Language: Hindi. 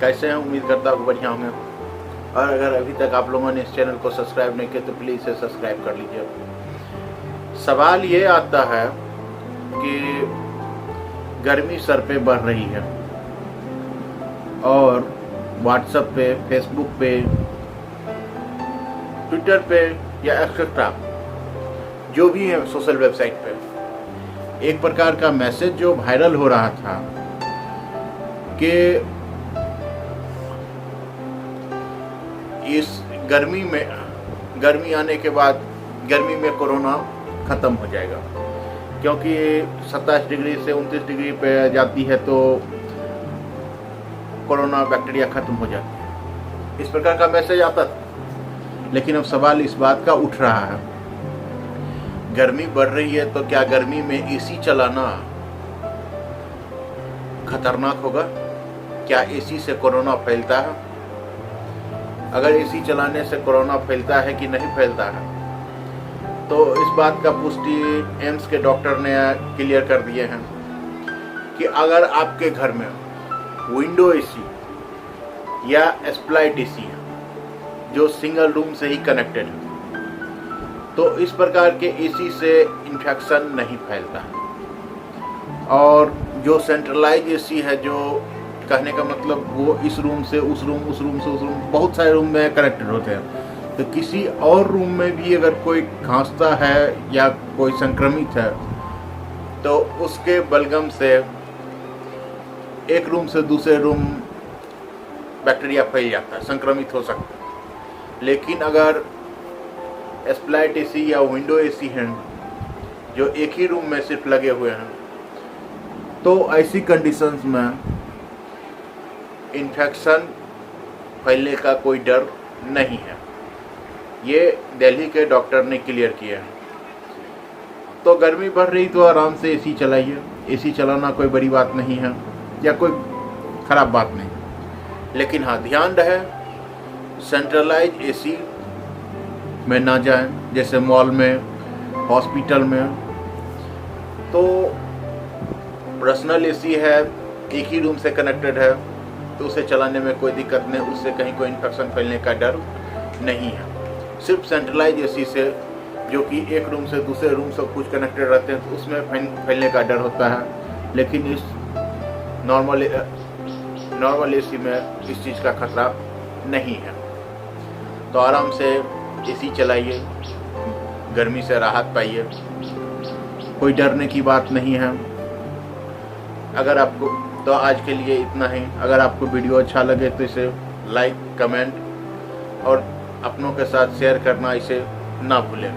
कैसे हैं? उम्मीद करता हूँ बढ़िया होंगे। और अगर अभी तक आप लोगों ने इस चैनल को सब्सक्राइब नहीं किया तो प्लीज़ इसे सब्सक्राइब कर लीजिए। सवाल ये आता है कि गर्मी सर पे बढ़ रही है और व्हाट्सएप पे, फेसबुक पे, ट्विटर पे या एक्सेट्रा जो भी है सोशल वेबसाइट पे एक प्रकार का मैसेज जो वायरल हो रहा था कि इस गर्मी आने के बाद गर्मी में कोरोना ख़त्म हो जाएगा, क्योंकि 27 डिग्री से 29 डिग्री पे जाती है तो कोरोना बैक्टीरिया ख़त्म हो जाती है। इस प्रकार का मैसेज आता था। लेकिन अब सवाल इस बात का उठ रहा है, गर्मी बढ़ रही है तो क्या गर्मी में एसी चलाना खतरनाक होगा? क्या एसी से कोरोना फैलता है? अगर एसी चलाने से कोरोना फैलता है कि नहीं फैलता है, तो इस बात का पुष्टि एम्स के डॉक्टर ने क्लियर कर दिए हैं कि अगर आपके घर में विंडो एसी या स्प्लाइट एसी है जो सिंगल रूम से ही कनेक्टेड है, तो इस प्रकार के एसी से इन्फेक्शन नहीं फैलता। और जो सेंट्रलाइज एसी है, जो कहने का मतलब वो इस रूम से उस रूम, उस रूम से उस रूम, बहुत सारे रूम में कनेक्टेड होते हैं, तो किसी और रूम में भी अगर कोई खांसता है या कोई संक्रमित है तो उसके बलगम से एक रूम से दूसरे रूम बैक्टीरिया फैल जाता है, संक्रमित हो सकता है। लेकिन अगर स्प्लाइट एसी या विंडो एसी हैं जो एक ही रूम में सिर्फ लगे हुए हैं, तो ऐसी कंडीशंस में इन्फेक्शन फैलने का कोई डर नहीं है। ये दिल्ली के डॉक्टर ने क्लियर किया है। तो गर्मी बढ़ रही तो आराम से एसी चलाइए। एसी चलाना कोई बड़ी बात नहीं है या कोई ख़राब बात नहीं, लेकिन हाँ, ध्यान रहे सेंट्रलाइज एसी में ना जाएं, जैसे मॉल में, हॉस्पिटल में। तो पर्सनल एसी है, एक ही रूम से कनेक्टेड है, तो उसे चलाने में कोई दिक्कत नहीं, उससे कहीं कोई इन्फेक्शन फैलने का डर नहीं है। सिर्फ सेंट्रलाइज एसी से, जो कि एक रूम से दूसरे रूम सब कुछ कनेक्टेड रहते हैं, तो उसमें फैलने का डर होता है। लेकिन इस नॉर्मल एसी में इस चीज़ का खतरा नहीं है। तो आराम से एसी चलाइए, गर्मी से राहत पाइए, कोई डरने की बात नहीं है। अगर आपको, तो आज के लिए इतना ही। अगर आपको वीडियो अच्छा लगे तो इसे लाइक, कमेंट और अपनों के साथ शेयर करना इसे ना भूलें।